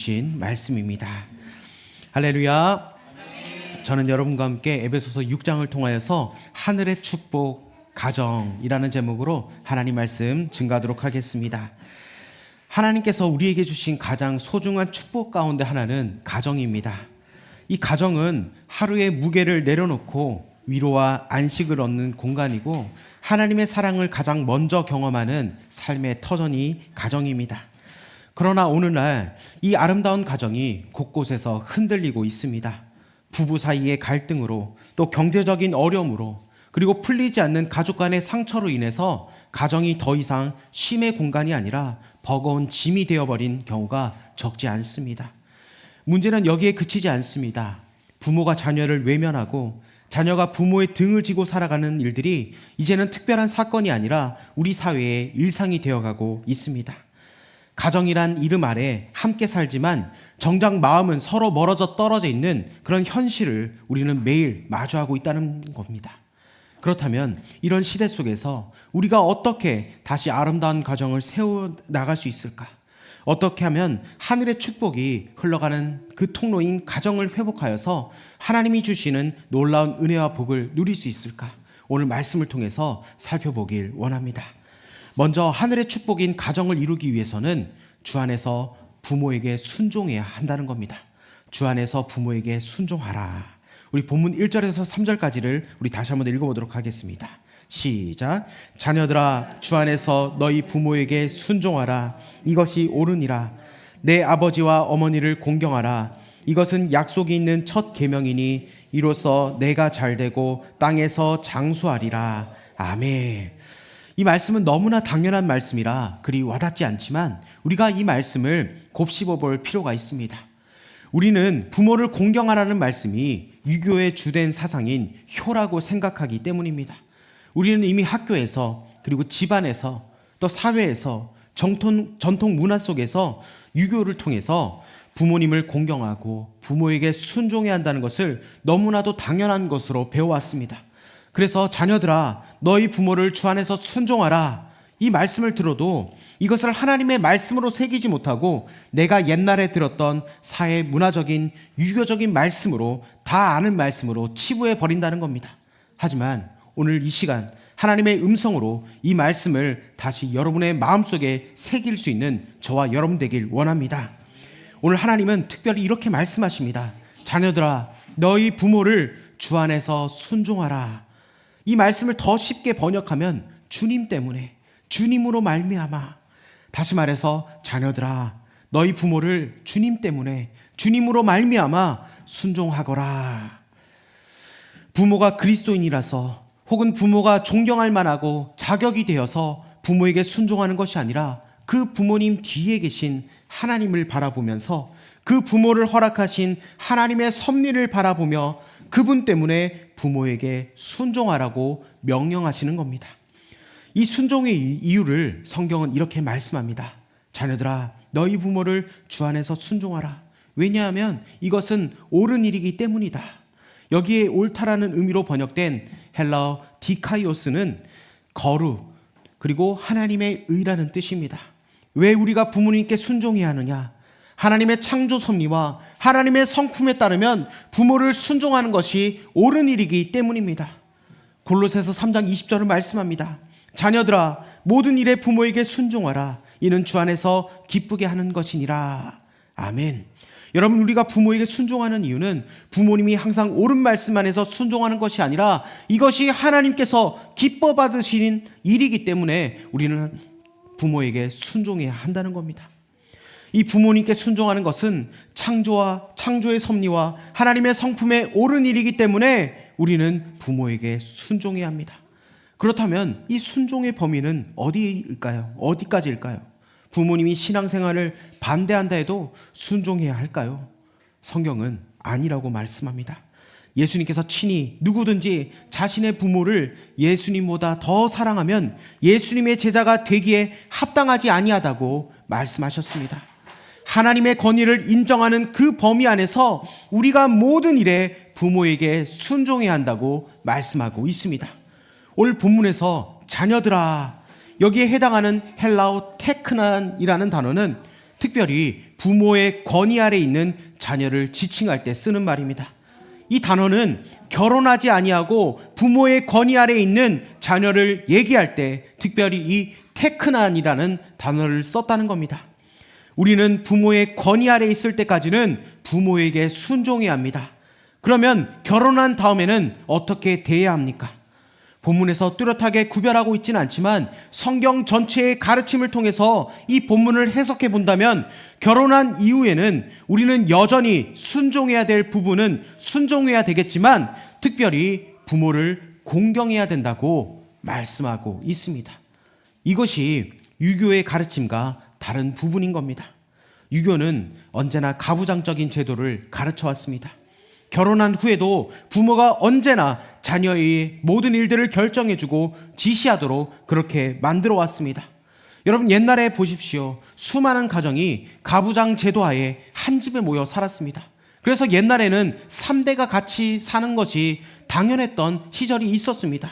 주신 말씀입니다. 할렐루야. 저는 여러분과 함께 에베소서 6장을 통하여서 하늘의 축복 가정이라는 제목으로 하나님 말씀 증거하도록 하겠습니다. 하나님께서 우리에게 주신 가장 소중한 축복 가운데 하나는 가정입니다. 이 가정은 하루의 무게를 내려놓고 위로와 안식을 얻는 공간이고 하나님의 사랑을 가장 먼저 경험하는 삶의 터전이 가정입니다. 그러나 오늘날 이 아름다운 가정이 곳곳에서 흔들리고 있습니다. 부부 사이의 갈등으로, 또 경제적인 어려움으로, 그리고 풀리지 않는 가족 간의 상처로 인해서 가정이 더 이상 쉼의 공간이 아니라 버거운 짐이 되어버린 경우가 적지 않습니다. 문제는 여기에 그치지 않습니다. 부모가 자녀를 외면하고 자녀가 부모의 등을 지고 살아가는 일들이 이제는 특별한 사건이 아니라 우리 사회의 일상이 되어가고 있습니다. 가정이란 이름 아래 함께 살지만 정작 마음은 서로 멀어져 떨어져 있는 그런 현실을 우리는 매일 마주하고 있다는 겁니다. 그렇다면 이런 시대 속에서 우리가 어떻게 다시 아름다운 가정을 세워나갈 수 있을까? 어떻게 하면 하늘의 축복이 흘러가는 그 통로인 가정을 회복하여서 하나님이 주시는 놀라운 은혜와 복을 누릴 수 있을까? 오늘 말씀을 통해서 살펴보길 원합니다. 먼저 하늘의 축복인 가정을 이루기 위해서는 주 안에서 부모에게 순종해야 한다는 겁니다. 주 안에서 부모에게 순종하라. 우리 본문 1절에서 3절까지를 우리 다시 한번 읽어보도록 하겠습니다. 시작. 자녀들아, 주 안에서 너희 부모에게 순종하라. 이것이 옳으니라. 내 아버지와 어머니를 공경하라. 이것은 약속이 있는 첫 계명이니 이로써 내가 잘되고 땅에서 장수하리라. 아멘. 이 말씀은 너무나 당연한 말씀이라 그리 와닿지 않지만 우리가 이 말씀을 곱씹어 볼 필요가 있습니다. 우리는 부모를 공경하라는 말씀이 유교의 주된 사상인 효라고 생각하기 때문입니다. 우리는 이미 학교에서, 그리고 집안에서, 또 사회에서, 전통 문화 속에서 유교를 통해서 부모님을 공경하고 부모에게 순종해야 한다는 것을 너무나도 당연한 것으로 배워왔습니다. 그래서 자녀들아, 너희 부모를 주 안에서 순종하라. 이 말씀을 들어도 이것을 하나님의 말씀으로 새기지 못하고 내가 옛날에 들었던 사회 문화적인 유교적인 말씀으로, 다 아는 말씀으로 치부해 버린다는 겁니다. 하지만 오늘 이 시간 하나님의 음성으로 이 말씀을 다시 여러분의 마음속에 새길 수 있는 저와 여러분 되길 원합니다. 오늘 하나님은 특별히 이렇게 말씀하십니다. 자녀들아, 너희 부모를 주 안에서 순종하라. 이 말씀을 더 쉽게 번역하면 주님 때문에, 주님으로 말미암아. 다시 말해서 자녀들아, 너희 부모를 주님 때문에, 주님으로 말미암아 순종하거라. 부모가 그리스도인이라서, 혹은 부모가 존경할 만하고 자격이 되어서 부모에게 순종하는 것이 아니라 그 부모님 뒤에 계신 하나님을 바라보면서 그 부모를 허락하신 하나님의 섭리를 바라보며 그분 때문에 부모에게 순종하라고 명령하시는 겁니다. 이 순종의 이유를 성경은 이렇게 말씀합니다. 자녀들아, 너희 부모를 주 안에서 순종하라. 왜냐하면 이것은 옳은 일이기 때문이다. 여기에 옳다라는 의미로 번역된 헬라어 디카이오스는 거룩, 그리고 하나님의 의라는 뜻입니다. 왜 우리가 부모님께 순종해야 하느냐? 하나님의 창조 섭리와 하나님의 성품에 따르면 부모를 순종하는 것이 옳은 일이기 때문입니다. 골로새서 3장 20절을 말씀합니다. 자녀들아, 모든 일에 부모에게 순종하라. 이는 주 안에서 기쁘게 하는 것이니라. 아멘. 여러분, 우리가 부모에게 순종하는 이유는 부모님이 항상 옳은 말씀 안에서 순종하는 것이 아니라 이것이 하나님께서 기뻐 받으시는 일이기 때문에 우리는 부모에게 순종해야 한다는 겁니다. 이 부모님께 순종하는 것은 창조의 섭리와 하나님의 성품에 옳은 일이기 때문에 우리는 부모에게 순종해야 합니다. 그렇다면 이 순종의 범위는 어디일까요? 어디까지일까요? 부모님이 신앙생활을 반대한다 해도 순종해야 할까요? 성경은 아니라고 말씀합니다. 예수님께서 친히 누구든지 자신의 부모를 예수님보다 더 사랑하면 예수님의 제자가 되기에 합당하지 아니하다고 말씀하셨습니다. 하나님의 권위를 인정하는 그 범위 안에서 우리가 모든 일에 부모에게 순종해야 한다고 말씀하고 있습니다. 오늘 본문에서 자녀들아, 여기에 해당하는 헬라어 테크난이라는 단어는 특별히 부모의 권위 아래 있는 자녀를 지칭할 때 쓰는 말입니다. 이 단어는 결혼하지 아니하고 부모의 권위 아래 있는 자녀를 얘기할 때 특별히 이 테크난이라는 단어를 썼다는 겁니다. 우리는 부모의 권위 아래 있을 때까지는 부모에게 순종해야 합니다. 그러면 결혼한 다음에는 어떻게 대해야 합니까? 본문에서 뚜렷하게 구별하고 있지는 않지만 성경 전체의 가르침을 통해서 이 본문을 해석해 본다면 결혼한 이후에는 우리는 여전히 순종해야 될 부분은 순종해야 되겠지만 특별히 부모를 공경해야 된다고 말씀하고 있습니다. 이것이 유교의 가르침과 다른 부분인 겁니다. 유교는 언제나 가부장적인 제도를 가르쳐 왔습니다. 결혼한 후에도 부모가 언제나 자녀의 모든 일들을 결정해주고 지시하도록 그렇게 만들어 왔습니다. 여러분, 옛날에 보십시오. 수많은 가정이 가부장 제도 하에 한 집에 모여 살았습니다. 그래서 옛날에는 3대가 같이 사는 것이 당연했던 시절이 있었습니다.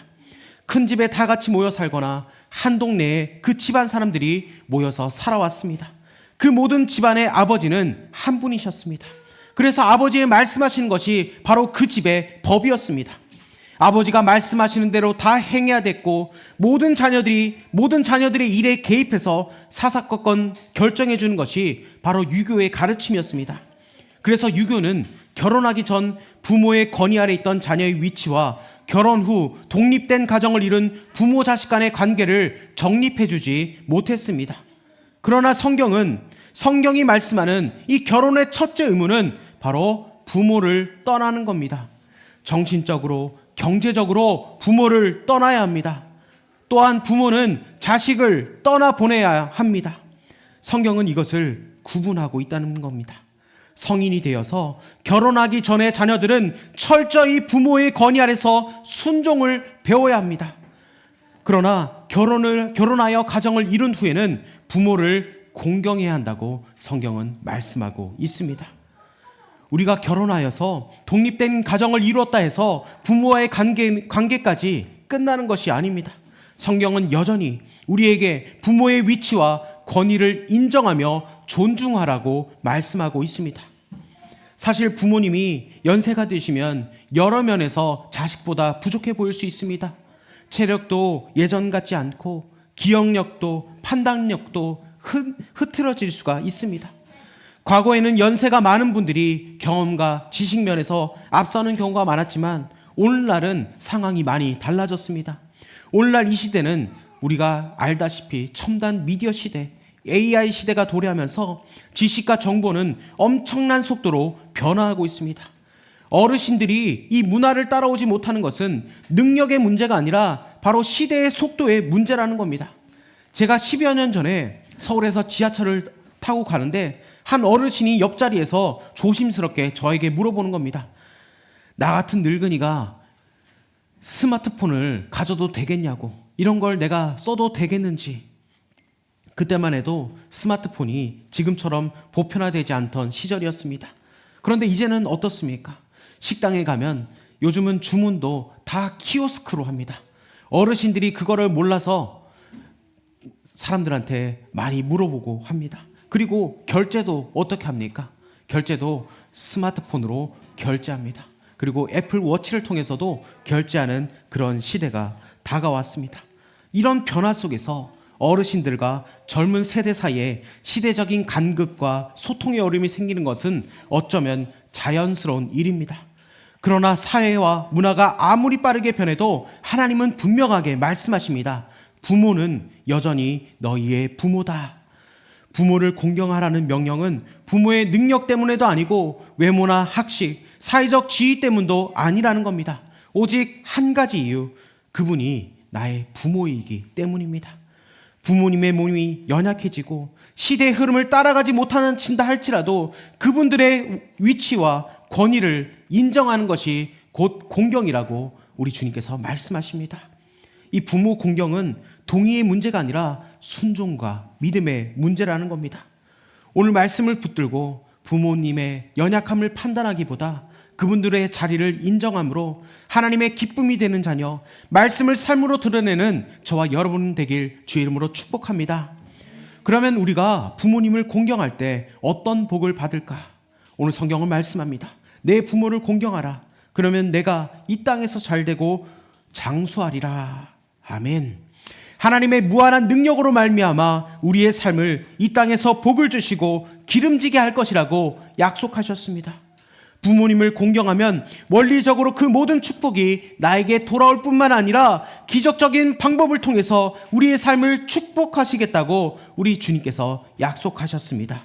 큰 집에 다 같이 모여 살거나 한 동네에 그 집안 사람들이 모여서 살아왔습니다. 그 모든 집안의 아버지는 한 분이셨습니다. 그래서 아버지의 말씀하시는 것이 바로 그 집의 법이었습니다. 아버지가 말씀하시는 대로 다 행해야 됐고 모든 자녀들의 일에 개입해서 사사건건 결정해 주는 것이 바로 유교의 가르침이었습니다. 그래서 유교는 결혼하기 전 부모의 권위 아래 있던 자녀의 위치와 결혼 후 독립된 가정을 이룬 부모 자식 간의 관계를 정립해 주지 못했습니다. 그러나 성경이 말씀하는 이 결혼의 첫째 의무는 바로 부모를 떠나는 겁니다. 정신적으로, 경제적으로 부모를 떠나야 합니다. 또한 부모는 자식을 떠나보내야 합니다. 성경은 이것을 구분하고 있다는 겁니다. 성인이 되어서 결혼하기 전에 자녀들은 철저히 부모의 권위 아래서 순종을 배워야 합니다. 그러나 결혼하여 가정을 이룬 후에는 부모를 공경해야 한다고 성경은 말씀하고 있습니다. 우리가 결혼하여서 독립된 가정을 이루었다 해서 부모와의 관계까지 끝나는 것이 아닙니다. 성경은 여전히 우리에게 부모의 위치와 권위를 인정하며 존중하라고 말씀하고 있습니다. 사실 부모님이 연세가 드시면 여러 면에서 자식보다 부족해 보일 수 있습니다. 체력도 예전 같지 않고 기억력도 판단력도 흐트러질 수가 있습니다. 과거에는 연세가 많은 분들이 경험과 지식 면에서 앞서는 경우가 많았지만 오늘날은 상황이 많이 달라졌습니다. 오늘날 이 시대는 우리가 알다시피 첨단 미디어 시대, AI 시대가 도래하면서 지식과 정보는 엄청난 속도로 변화하고 있습니다. 어르신들이 이 문화를 따라오지 못하는 것은 능력의 문제가 아니라 바로 시대의 속도의 문제라는 겁니다. 제가 10여 년 전에 서울에서 지하철을 타고 가는데 한 어르신이 옆자리에서 조심스럽게 저에게 물어보는 겁니다. 나 같은 늙은이가 스마트폰을 가져도 되겠냐고, 이런 걸 내가 써도 되겠는지. 그때만 해도 스마트폰이 지금처럼 보편화되지 않던 시절이었습니다. 그런데 이제는 어떻습니까? 식당에 가면 요즘은 주문도 다 키오스크로 합니다. 어르신들이 그거를 몰라서 사람들한테 많이 물어보고 합니다. 그리고 결제도 어떻게 합니까? 결제도 스마트폰으로 결제합니다. 그리고 애플 워치를 통해서도 결제하는 그런 시대가 다가왔습니다. 이런 변화 속에서 어르신들과 젊은 세대 사이에 시대적인 간극과 소통의 어려움이 생기는 것은 어쩌면 자연스러운 일입니다. 그러나 사회와 문화가 아무리 빠르게 변해도 하나님은 분명하게 말씀하십니다. 부모는 여전히 너희의 부모다. 부모를 공경하라는 명령은 부모의 능력 때문에도 아니고 외모나 학식, 사회적 지위 때문도 아니라는 겁니다. 오직 한 가지 이유, 그분이 나의 부모이기 때문입니다. 부모님의 몸이 연약해지고 시대의 흐름을 따라가지 못한다 할지라도 그분들의 위치와 권위를 인정하는 것이 곧 공경이라고 우리 주님께서 말씀하십니다. 이 부모 공경은 동의의 문제가 아니라 순종과 믿음의 문제라는 겁니다. 오늘 말씀을 붙들고 부모님의 연약함을 판단하기보다 그분들의 자리를 인정함으로 하나님의 기쁨이 되는 자녀, 말씀을 삶으로 드러내는 저와 여러분 되길 주의 이름으로 축복합니다. 그러면 우리가 부모님을 공경할 때 어떤 복을 받을까? 오늘 성경은 말씀합니다. 내 부모를 공경하라. 그러면 내가 이 땅에서 잘되고 장수하리라. 아멘. 하나님의 무한한 능력으로 말미암아 우리의 삶을 이 땅에서 복을 주시고 기름지게 할 것이라고 약속하셨습니다. 부모님을 공경하면 원리적으로 그 모든 축복이 나에게 돌아올 뿐만 아니라 기적적인 방법을 통해서 우리의 삶을 축복하시겠다고 우리 주님께서 약속하셨습니다.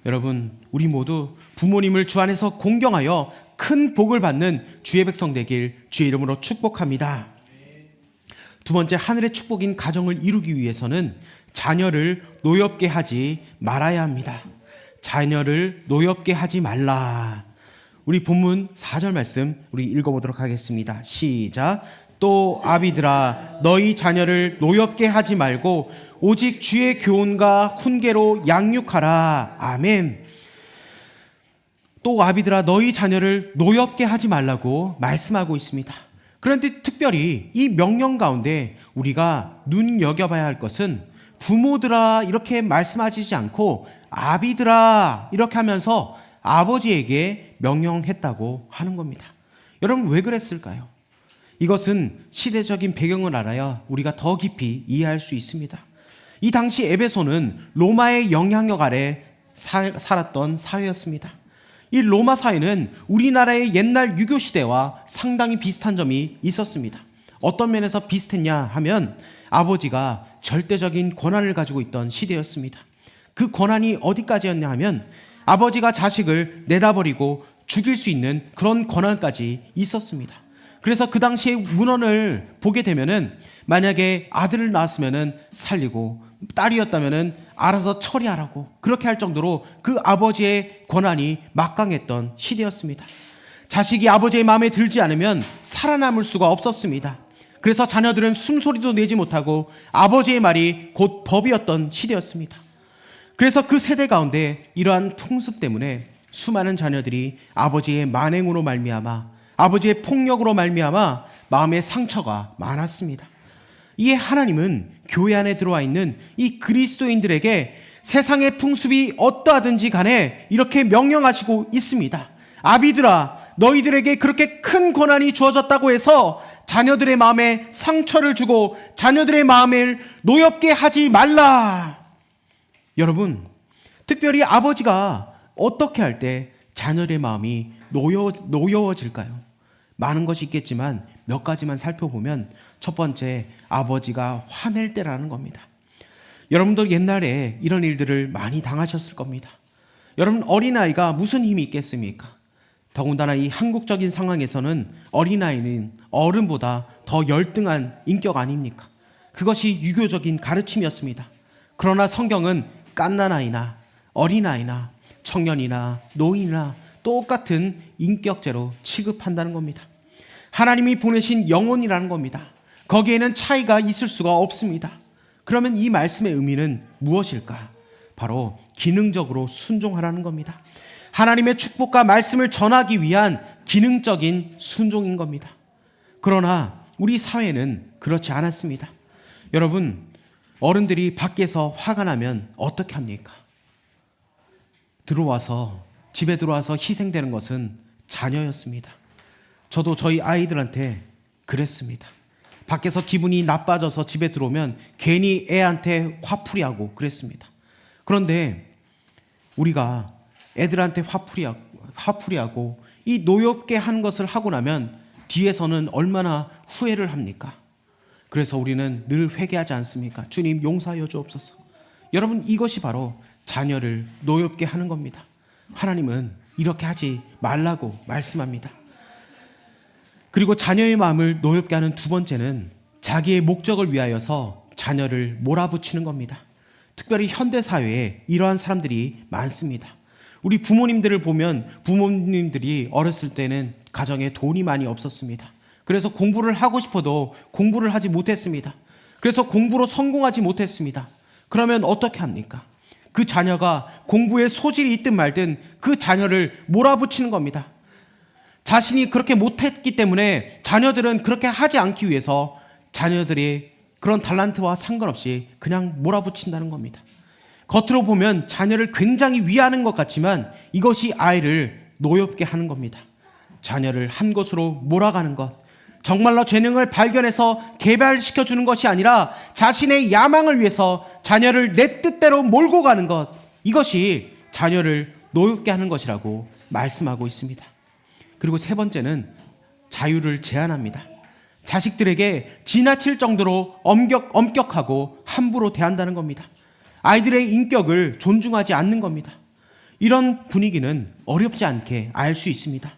여러분, 우리 모두 부모님을 주 안에서 공경하여 큰 복을 받는 주의 백성 되길 주의 이름으로 축복합니다. 두 번째, 하늘의 축복인 가정을 이루기 위해서는 자녀를 노엽게 하지 말아야 합니다. 자녀를 노엽게 하지 말라. 우리 본문 4절 말씀 우리 읽어보도록 하겠습니다. 시작. 또 아비들아 너희 자녀를 노엽게 하지 말고 오직 주의 교훈과 훈계로 양육하라. 아멘. 또 아비들아 너희 자녀를 노엽게 하지 말라고 말씀하고 있습니다. 그런데 특별히 이 명령 가운데 우리가 눈여겨봐야 할 것은 부모들아 이렇게 말씀하시지 않고 아비들아 이렇게 하면서 아버지에게 명령했다고 하는 겁니다. 여러분, 왜 그랬을까요? 이것은 시대적인 배경을 알아야 우리가 더 깊이 이해할 수 있습니다. 이 당시 에베소는 로마의 영향력 아래 살았던 사회였습니다. 이 로마 사회는 우리나라의 옛날 유교 시대와 상당히 비슷한 점이 있었습니다. 어떤 면에서 비슷했냐 하면 아버지가 절대적인 권한을 가지고 있던 시대였습니다. 그 권한이 어디까지였냐 하면 아버지가 자식을 내다버리고 죽일 수 있는 그런 권한까지 있었습니다. 그래서 그 당시의 문헌을 보게 되면은 만약에 아들을 낳았으면은 살리고 딸이었다면은 알아서 처리하라고 그렇게 할 정도로 그 아버지의 권한이 막강했던 시대였습니다. 자식이 아버지의 마음에 들지 않으면 살아남을 수가 없었습니다. 그래서 자녀들은 숨소리도 내지 못하고 아버지의 말이 곧 법이었던 시대였습니다. 그래서 그 세대 가운데 이러한 풍습 때문에 수많은 자녀들이 아버지의 만행으로 말미암아 아버지의 폭력으로 말미암아 마음의 상처가 많았습니다. 이에 하나님은 교회 안에 들어와 있는 이 그리스도인들에게 세상의 풍습이 어떠하든지 간에 이렇게 명령하시고 있습니다. 아비들아 너희들에게 그렇게 큰 권한이 주어졌다고 해서 자녀들의 마음에 상처를 주고 자녀들의 마음을 노엽게 하지 말라. 여러분, 특별히 아버지가 어떻게 할 때 자녀의 마음이 노여워질까요? 많은 것이 있겠지만 몇 가지만 살펴보면 첫 번째, 아버지가 화낼 때라는 겁니다. 여러분도 옛날에 이런 일들을 많이 당하셨을 겁니다. 여러분, 어린아이가 무슨 힘이 있겠습니까? 더군다나 이 한국적인 상황에서는 어린아이는 어른보다 더 열등한 인격 아닙니까? 그것이 유교적인 가르침이었습니다. 그러나 성경은 갓난아이나 어린아이나 청년이나 노인이나 똑같은 인격죄로 취급한다는 겁니다. 하나님이 보내신 영혼이라는 겁니다. 거기에는 차이가 있을 수가 없습니다. 그러면 이 말씀의 의미는 무엇일까? 바로 기능적으로 순종하라는 겁니다. 하나님의 축복과 말씀을 전하기 위한 기능적인 순종인 겁니다. 그러나 우리 사회는 그렇지 않았습니다. 여러분, 어른들이 밖에서 화가 나면 어떻게 합니까? 집에 들어와서 희생되는 것은 자녀였습니다. 저도 저희 아이들한테 그랬습니다. 밖에서 기분이 나빠져서 집에 들어오면 괜히 애한테 화풀이하고 그랬습니다. 그런데 우리가 애들한테 화풀이하고 이 노엽게 하는 것을 하고 나면 뒤에서는 얼마나 후회를 합니까? 그래서 우리는 늘 회개하지 않습니까? 주님 용서하여 주옵소서. 여러분, 이것이 바로 자녀를 노엽게 하는 겁니다. 하나님은 이렇게 하지 말라고 말씀합니다. 그리고 자녀의 마음을 노엽게 하는 두 번째는 자기의 목적을 위하여서 자녀를 몰아붙이는 겁니다. 특별히 현대사회에 이러한 사람들이 많습니다. 우리 부모님들을 보면 부모님들이 어렸을 때는 가정에 돈이 많이 없었습니다. 그래서 공부를 하고 싶어도 공부를 하지 못했습니다. 그래서 공부로 성공하지 못했습니다. 그러면 어떻게 합니까? 그 자녀가 공부에 소질이 있든 말든 그 자녀를 몰아붙이는 겁니다. 자신이 그렇게 못했기 때문에 자녀들은 그렇게 하지 않기 위해서 자녀들이 그런 달란트와 상관없이 그냥 몰아붙인다는 겁니다. 겉으로 보면 자녀를 굉장히 위하는 것 같지만 이것이 아이를 노엽게 하는 겁니다. 자녀를 한 곳으로 몰아가는 것, 정말로 재능을 발견해서 개발시켜주는 것이 아니라 자신의 야망을 위해서 자녀를 내 뜻대로 몰고 가는 것, 이것이 자녀를 노엽게 하는 것이라고 말씀하고 있습니다. 그리고 세 번째는 자유를 제한합니다. 자식들에게 지나칠 정도로 엄격하고 함부로 대한다는 겁니다. 아이들의 인격을 존중하지 않는 겁니다. 이런 분위기는 어렵지 않게 알 수 있습니다.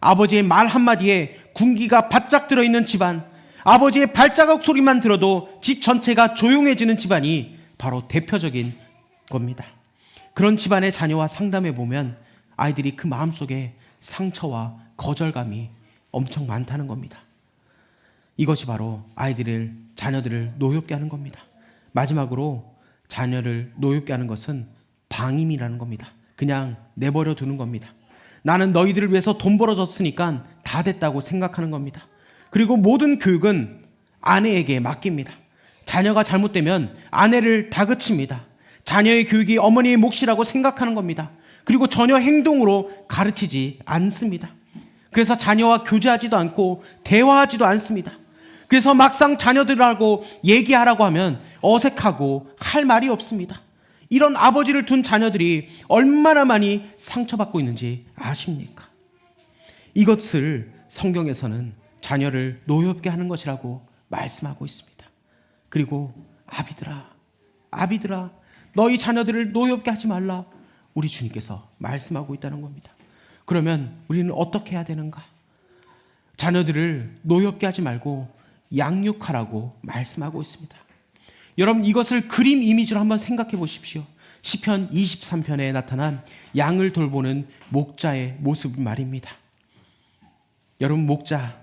아버지의 말 한마디에 군기가 바짝 들어있는 집안, 아버지의 발자국 소리만 들어도 집 전체가 조용해지는 집안이 바로 대표적인 겁니다. 그런 집안의 자녀와 상담해 보면 아이들이 그 마음속에 상처와 거절감이 엄청 많다는 겁니다. 이것이 바로 자녀들을 노엽게 하는 겁니다. 마지막으로 자녀를 노엽게 하는 것은 방임이라는 겁니다. 그냥 내버려 두는 겁니다. 나는 너희들을 위해서 돈 벌어줬으니까 다 됐다고 생각하는 겁니다. 그리고 모든 교육은 아내에게 맡깁니다. 자녀가 잘못되면 아내를 다그칩니다. 자녀의 교육이 어머니의 몫이라고 생각하는 겁니다. 그리고 전혀 행동으로 가르치지 않습니다. 그래서 자녀와 교제하지도 않고 대화하지도 않습니다. 그래서 막상 자녀들하고 얘기하라고 하면 어색하고 할 말이 없습니다. 이런 아버지를 둔 자녀들이 얼마나 많이 상처받고 있는지 아십니까? 이것을 성경에서는 자녀를 노엽게 하는 것이라고 말씀하고 있습니다. 그리고 아비들아, 너희 자녀들을 노엽게 하지 말라. 우리 주님께서 말씀하고 있다는 겁니다. 그러면 우리는 어떻게 해야 되는가? 자녀들을 노엽게 하지 말고 양육하라고 말씀하고 있습니다. 여러분, 이것을 그림 이미지로 한번 생각해 보십시오. 시편 23편에 나타난 양을 돌보는 목자의 모습 말입니다. 여러분, 목자,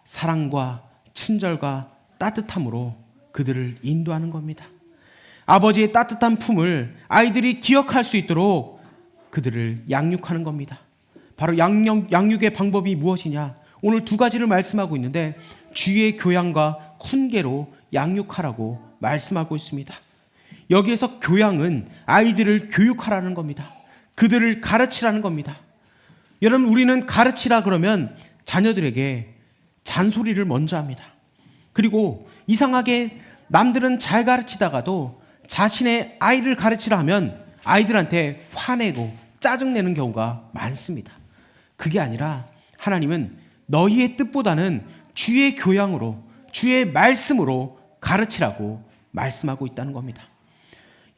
사랑과 친절과 따뜻함으로 그들을 인도하는 겁니다. 아버지의 따뜻한 품을 아이들이 기억할 수 있도록 그들을 양육하는 겁니다. 바로 양육의 방법이 무엇이냐? 오늘 두 가지를 말씀하고 있는데 주의 교양과 훈계로 양육하라고 말씀하고 있습니다. 여기에서 교양은 아이들을 교육하라는 겁니다. 그들을 가르치라는 겁니다. 여러분, 우리는 가르치라 그러면 자녀들에게 잔소리를 먼저 합니다. 그리고 이상하게 남들은 잘 가르치다가도 자신의 아이를 가르치라 하면 아이들한테 화내고 짜증내는 경우가 많습니다. 그게 아니라 하나님은 너희의 뜻보다는 주의 교양으로, 주의 말씀으로 가르치라고 말씀하고 있다는 겁니다.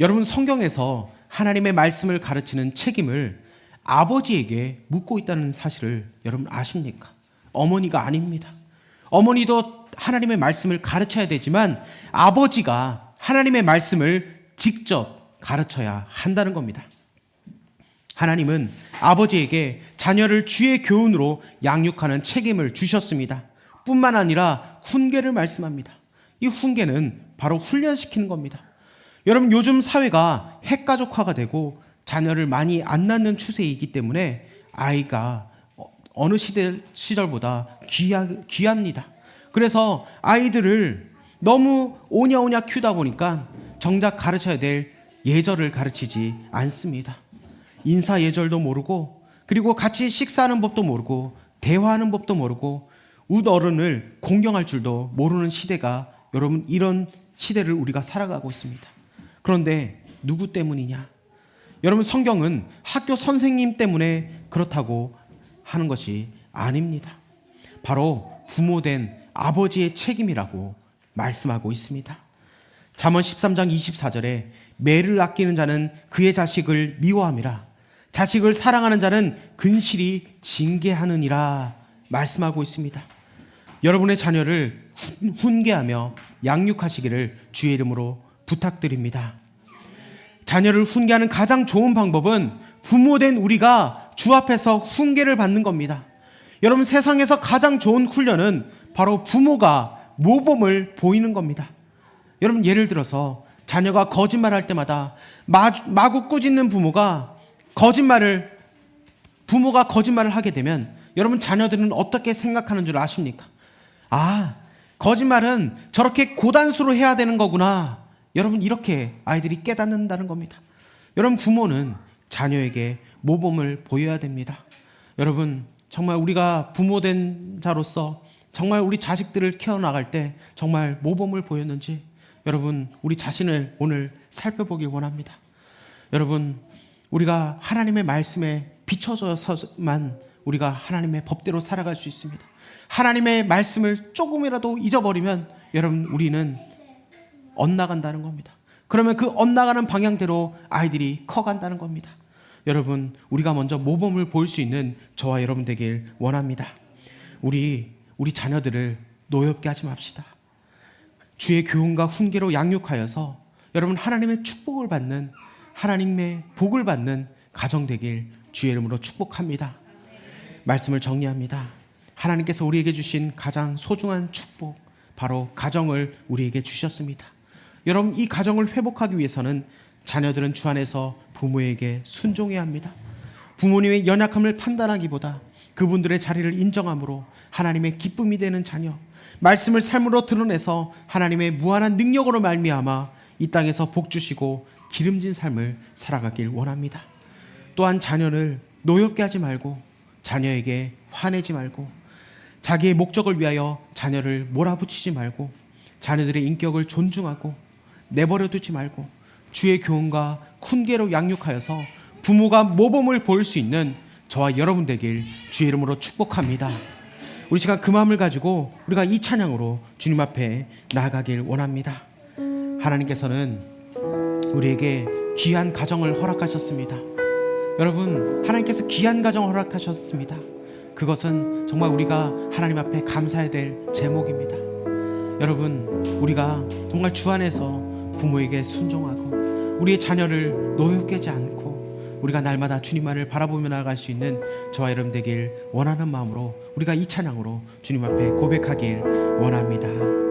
여러분, 성경에서 하나님의 말씀을 가르치는 책임을 아버지에게 묻고 있다는 사실을 여러분 아십니까? 어머니가 아닙니다. 어머니도 하나님의 말씀을 가르쳐야 되지만 아버지가 하나님의 말씀을 직접 가르쳐야 한다는 겁니다. 하나님은 아버지에게 자녀를 주의 교훈으로 양육하는 책임을 주셨습니다. 뿐만 아니라 훈계를 말씀합니다. 이 훈계는 바로 훈련시키는 겁니다. 여러분, 요즘 사회가 핵가족화가 되고 자녀를 많이 안 낳는 추세이기 때문에 아이가 어느 시절보다 귀합니다. 그래서 아이들을 너무 오냐오냐 키우다 보니까 정작 가르쳐야 될 예절을 가르치지 않습니다. 인사 예절도 모르고, 그리고 같이 식사하는 법도 모르고, 대화하는 법도 모르고, 웃어른을 공경할 줄도 모르는 시대가, 여러분, 이런 시대를 우리가 살아가고 있습니다. 그런데 누구 때문이냐? 여러분, 성경은 학교 선생님 때문에 그렇다고 하는 것이 아닙니다. 바로 부모된 아버지의 책임이라고 말씀하고 있습니다. 잠언 13장 24절에 매를 아끼는 자는 그의 자식을 미워함이라, 자식을 사랑하는 자는 근실히 징계하느니라 말씀하고 있습니다. 여러분의 자녀를 훈계하며 양육하시기를 주의 이름으로 부탁드립니다. 자녀를 훈계하는 가장 좋은 방법은 부모된 우리가 주 앞에서 훈계를 받는 겁니다. 여러분, 세상에서 가장 좋은 훈련은 바로 부모가 모범을 보이는 겁니다. 여러분, 예를 들어서 자녀가 거짓말할 때마다 마구 꾸짖는 부모가 거짓말을 하게 되면 여러분, 자녀들은 어떻게 생각하는 줄 아십니까? 아, 거짓말은 저렇게 고단수로 해야 되는 거구나, 여러분, 이렇게 아이들이 깨닫는다는 겁니다. 여러분, 부모는 자녀에게 모범을 보여야 됩니다. 여러분, 정말 우리가 부모된 자로서 정말 우리 자식들을 키워나갈 때 정말 모범을 보였는지 여러분, 우리 자신을 오늘 살펴보길 원합니다. 여러분, 우리가 하나님의 말씀에 비춰져서만 우리가 하나님의 법대로 살아갈 수 있습니다. 하나님의 말씀을 조금이라도 잊어버리면 여러분, 우리는 엇나간다는 겁니다. 그러면 그 엇나가는 방향대로 아이들이 커간다는 겁니다. 여러분, 우리가 먼저 모범을 보일 수 있는 저와 여러분 되길 원합니다. 우리 자녀들을 노엽게 하지 맙시다. 주의 교훈과 훈계로 양육하여서 여러분, 하나님의 축복을 받는, 하나님의 복을 받는 가정 되길 주의 이름으로 축복합니다. 말씀을 정리합니다. 하나님께서 우리에게 주신 가장 소중한 축복, 바로 가정을 우리에게 주셨습니다. 여러분, 이 가정을 회복하기 위해서는 자녀들은 주 안에서 부모에게 순종해야 합니다. 부모님의 연약함을 판단하기보다 그분들의 자리를 인정함으로 하나님의 기쁨이 되는 자녀, 말씀을 삶으로 드러내서 하나님의 무한한 능력으로 말미암아 이 땅에서 복 주시고 기름진 삶을 살아가길 원합니다. 또한 자녀를 노엽게 하지 말고, 자녀에게 화내지 말고, 자기의 목적을 위하여 자녀를 몰아붙이지 말고, 자녀들의 인격을 존중하고 내버려 두지 말고 주의 교훈과 훈계로 양육하여서 부모가 모범을 보일 수 있는 저와 여러분 되길 주의 이름으로 축복합니다. 우리 시간 그 마음을 가지고 우리가 이 찬양으로 주님 앞에 나아가길 원합니다. 하나님께서는 우리에게 귀한 가정을 허락하셨습니다. 여러분, 하나님께서 귀한 가정을 허락하셨습니다. 그것은 정말 우리가 하나님 앞에 감사해야 될 제목입니다. 여러분, 우리가 정말 주 안에서 부모에게 순종하고 우리의 자녀를 노엽게 하지 않고 우리가 날마다 주님만을 바라보며 나아갈 수 있는 저와 여러분 되길 원하는 마음으로 우리가 이 찬양으로 주님 앞에 고백하길 원합니다.